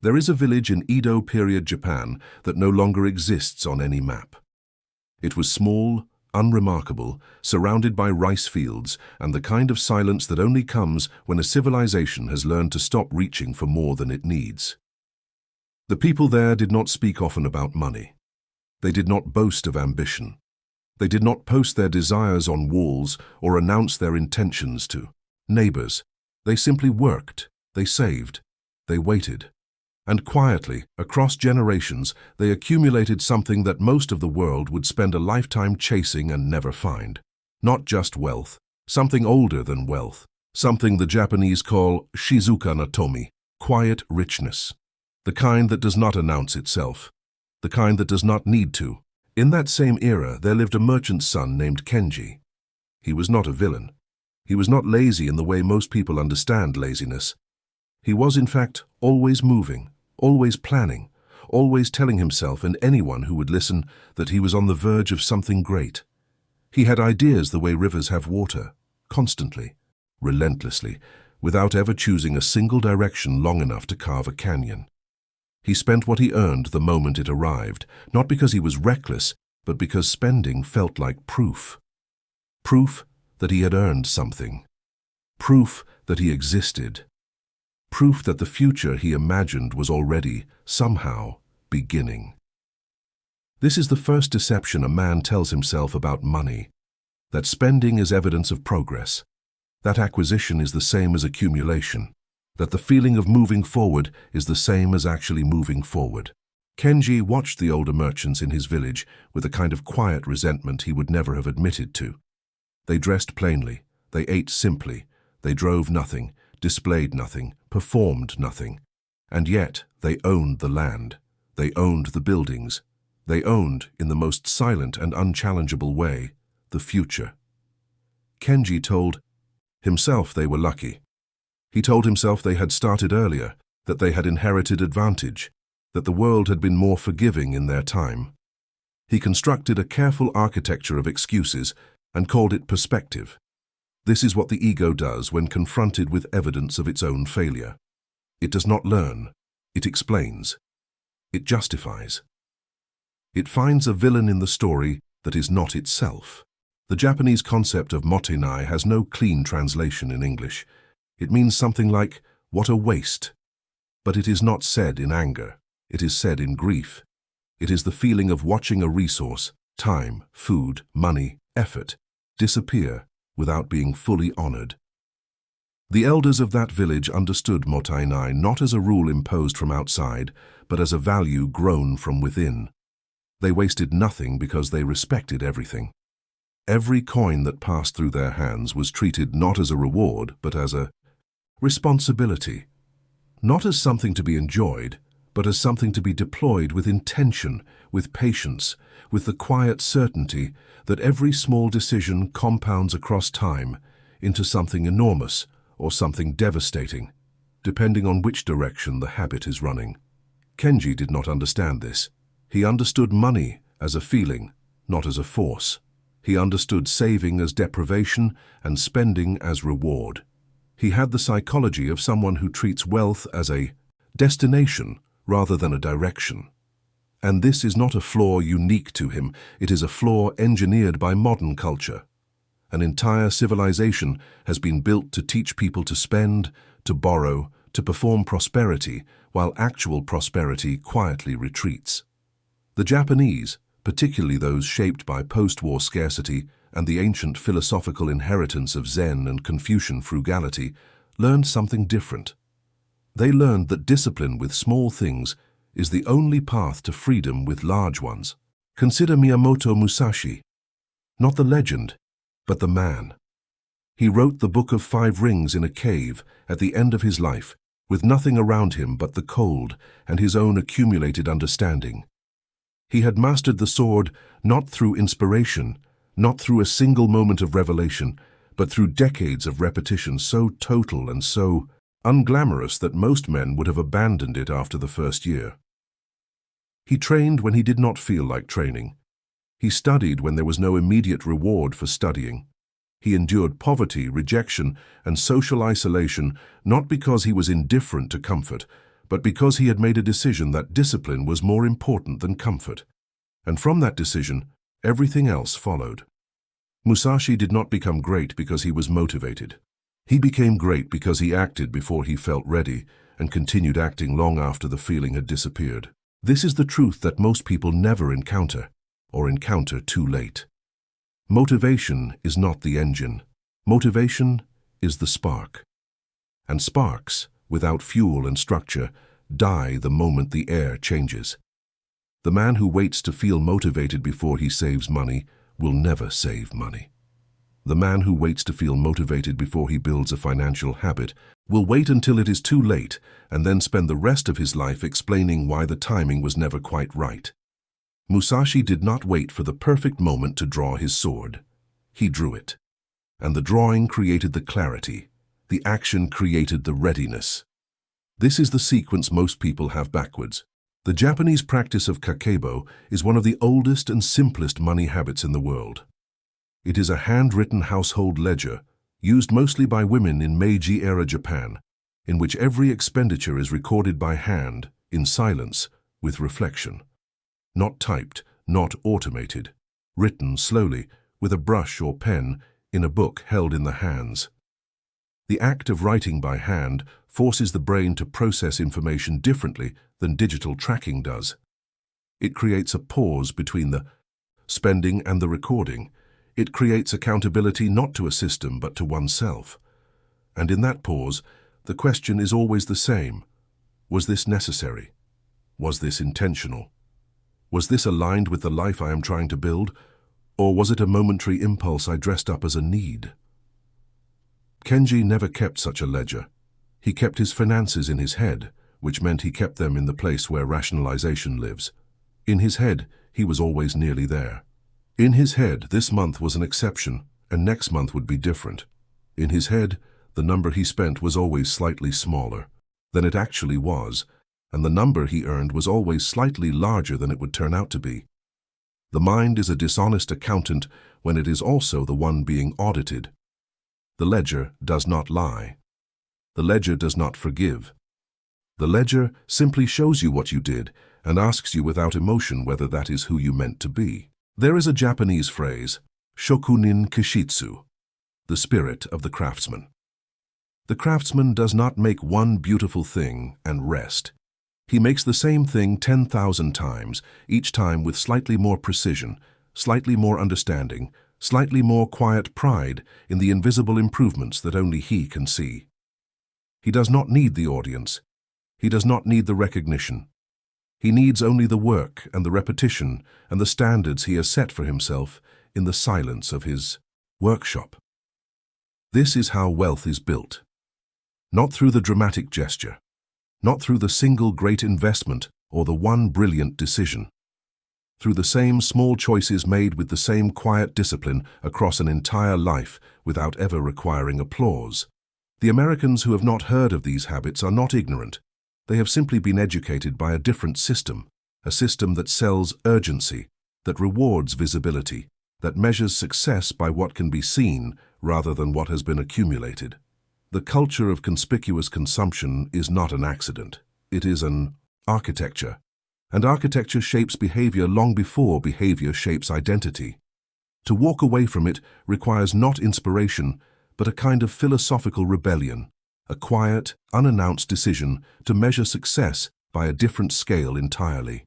There is a village in Edo period Japan that no longer exists on any map. It was small, unremarkable, surrounded by rice fields and the kind of silence that only comes when a civilization has learned to stop reaching for more than it needs. The people there did not speak often about money. They did not boast of ambition. They did not post their desires on walls or announce their intentions to neighbors. They simply worked, they saved, they waited. And quietly, across generations, they accumulated something that most of the world would spend a lifetime chasing and never find. Not just wealth, something older than wealth, something the Japanese call shizuka no tomi, quiet richness. The kind that does not announce itself, the kind that does not need to. In that same era, there lived a merchant's son named Kenji. He was not a villain. He was not lazy in the way most people understand laziness. He was, in fact, always moving, always planning, always telling himself and anyone who would listen that he was on the verge of something great. He had ideas the way rivers have water, constantly, relentlessly, without ever choosing a single direction long enough to carve a canyon. He spent what he earned the moment it arrived, not because he was reckless, but because spending felt like proof. Proof that he had earned something. Proof that he existed. Proof that the future he imagined was already, somehow, beginning. This is the first deception a man tells himself about money, that spending is evidence of progress, that acquisition is the same as accumulation, that the feeling of moving forward is the same as actually moving forward. Kenji watched the older merchants in his village with a kind of quiet resentment he would never have admitted to. They dressed plainly, they ate simply, they drove nothing, displayed nothing, performed nothing. And yet they owned the land, they owned the buildings, they owned, in the most silent and unchallengeable way, the future. Kenji told himself they were lucky. He told himself they had started earlier, that they had inherited advantage, that the world had been more forgiving in their time. He constructed a careful architecture of excuses and called it perspective. This is what the ego does when confronted with evidence of its own failure. It does not learn, it explains, it justifies. It finds a villain in the story that is not itself. The Japanese concept of Mottainai has no clean translation in English. It means something like, what a waste. But it is not said in anger. It is said in grief. It is the feeling of watching a resource, time, food, money, effort, disappear without being fully honored. The elders of that village understood Mottainai not as a rule imposed from outside, but as a value grown from within. They wasted nothing because they respected everything. Every coin that passed through their hands was treated not as a reward, but as a responsibility, not as something to be enjoyed, but as something to be deployed with intention, with patience, with the quiet certainty that every small decision compounds across time into something enormous or something devastating, depending on which direction the habit is running. Kenji did not understand this. He understood money as a feeling, not as a force. He understood saving as deprivation and spending as reward. He had the psychology of someone who treats wealth as a destination rather than a direction. And this is not a flaw unique to him, it is a flaw engineered by modern culture. An entire civilization has been built to teach people to spend, to borrow, to perform prosperity, while actual prosperity quietly retreats. The Japanese, particularly those shaped by post-war scarcity and the ancient philosophical inheritance of Zen and Confucian frugality, learned something different. They learned that discipline with small things is the only path to freedom with large ones. Consider Miyamoto Musashi, not the legend, but the man. He wrote the Book of 5 Rings in a cave at the end of his life, with nothing around him but the cold and his own accumulated understanding. He had mastered the sword not through inspiration, not through a single moment of revelation, but through decades of repetition so total and so unglamorous that most men would have abandoned it after the first year. He trained when he did not feel like training. He studied when there was no immediate reward for studying. He endured poverty, rejection, and social isolation not because he was indifferent to comfort, but because he had made a decision that discipline was more important than comfort. And from that decision, everything else followed. Musashi did not become great because he was motivated. He became great because he acted before he felt ready and continued acting long after the feeling had disappeared. This is the truth that most people never encounter, or encounter too late. Motivation is not the engine. Motivation is the spark. And sparks, without fuel and structure, die the moment the air changes. The man who waits to feel motivated before he saves money will never save money. The man who waits to feel motivated before he builds a financial habit will wait until it is too late and then spend the rest of his life explaining why the timing was never quite right. Musashi did not wait for the perfect moment to draw his sword. He drew it. And the drawing created the clarity. The action created the readiness. This is the sequence most people have backwards. The Japanese practice of Kakeibo is one of the oldest and simplest money habits in the world. It is a handwritten household ledger, used mostly by women in Meiji-era Japan, in which every expenditure is recorded by hand, in silence, with reflection. Not typed, not automated, written slowly, with a brush or pen, in a book held in the hands. The act of writing by hand forces the brain to process information differently than digital tracking does. It creates a pause between the spending and the recording. It creates accountability not to a system but to oneself. And in that pause, the question is always the same. Was this necessary? Was this intentional? Was this aligned with the life I am trying to build? Or was it a momentary impulse I dressed up as a need? Kenji never kept such a ledger. He kept his finances in his head, which meant he kept them in the place where rationalization lives. In his head, he was always nearly there. In his head, this month was an exception, and next month would be different. In his head, the number he spent was always slightly smaller than it actually was, and the number he earned was always slightly larger than it would turn out to be. The mind is a dishonest accountant when it is also the one being audited. The ledger does not lie. The ledger does not forgive. The ledger simply shows you what you did and asks you without emotion whether that is who you meant to be. There is a Japanese phrase, Shokunin kishitsu, the spirit of the craftsman. The craftsman does not make one beautiful thing and rest. He makes the same thing 10,000 times, each time with slightly more precision, slightly more understanding, slightly more quiet pride in the invisible improvements that only he can see. He does not need the audience. He does not need the recognition. He needs only the work and the repetition and the standards he has set for himself in the silence of his workshop. This is how wealth is built. Not through the dramatic gesture, not through the single great investment or the one brilliant decision. Through the same small choices made with the same quiet discipline across an entire life without ever requiring applause. The Americans who have not heard of these habits are not ignorant. They have simply been educated by a different system, a system that sells urgency, that rewards visibility, that measures success by what can be seen rather than what has been accumulated. The culture of conspicuous consumption is not an accident. It is an architecture. And architecture shapes behavior long before behavior shapes identity. To walk away from it requires not inspiration, but a kind of philosophical rebellion, a quiet, unannounced decision to measure success by a different scale entirely.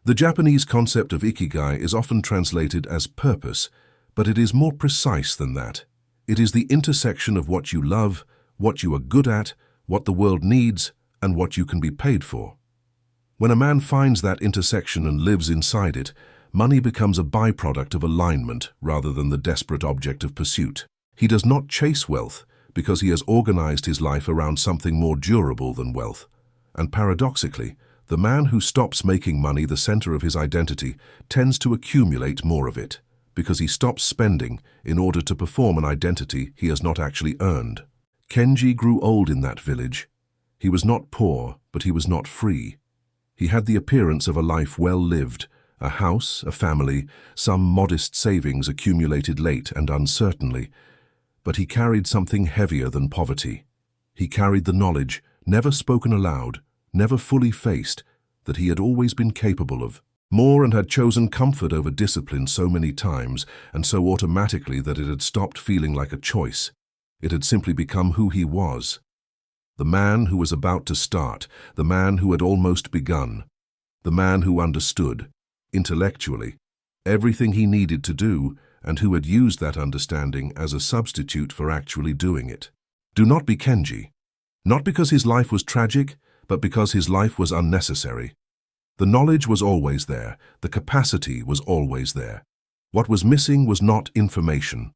The Japanese concept of ikigai is often translated as purpose, but it is more precise than that. It is the intersection of what you love, what you are good at, what the world needs, and what you can be paid for. When a man finds that intersection and lives inside it, money becomes a byproduct of alignment rather than the desperate object of pursuit. He does not chase wealth because he has organized his life around something more durable than wealth. And paradoxically, the man who stops making money the center of his identity tends to accumulate more of it, because he stops spending in order to perform an identity he has not actually earned. Kenji grew old in that village. He was not poor, but he was not free. He had the appearance of a life well lived, a house, a family, some modest savings accumulated late and uncertainly, but he carried something heavier than poverty. He carried the knowledge, never spoken aloud, never fully faced, that he had always been capable of more and had chosen comfort over discipline so many times and so automatically that it had stopped feeling like a choice. It had simply become who he was. The man who was about to start, the man who had almost begun, the man who understood, intellectually, everything he needed to do and who had used that understanding as a substitute for actually doing it. Do not be Kenji. Not because his life was tragic, but because his life was unnecessary. The knowledge was always there, the capacity was always there. What was missing was not information.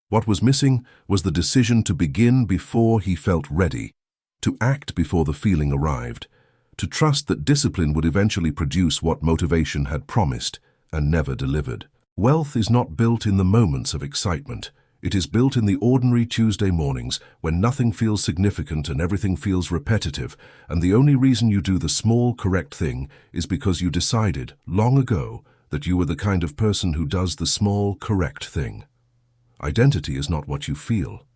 What was missing was the decision to begin before he felt ready, to act before the feeling arrived, to trust that discipline would eventually produce what motivation had promised and never delivered. Wealth is not built in the moments of excitement. It is built in the ordinary Tuesday mornings when nothing feels significant and everything feels repetitive, and the only reason you do the small, correct thing is because you decided, long ago, that you were the kind of person who does the small, correct thing. Identity is not what you feel.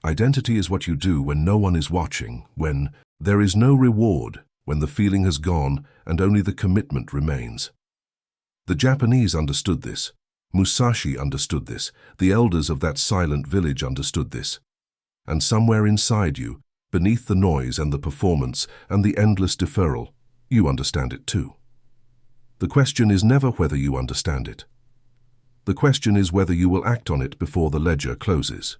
Identity is what you do when no one is watching, when there is no reward, when the feeling has gone and only the commitment remains. The Japanese understood this. Musashi understood this. The elders of that silent village understood this. And somewhere inside you, beneath the noise and the performance and the endless deferral, you understand it too. The question is never whether you understand it. The question is whether you will act on it before the ledger closes.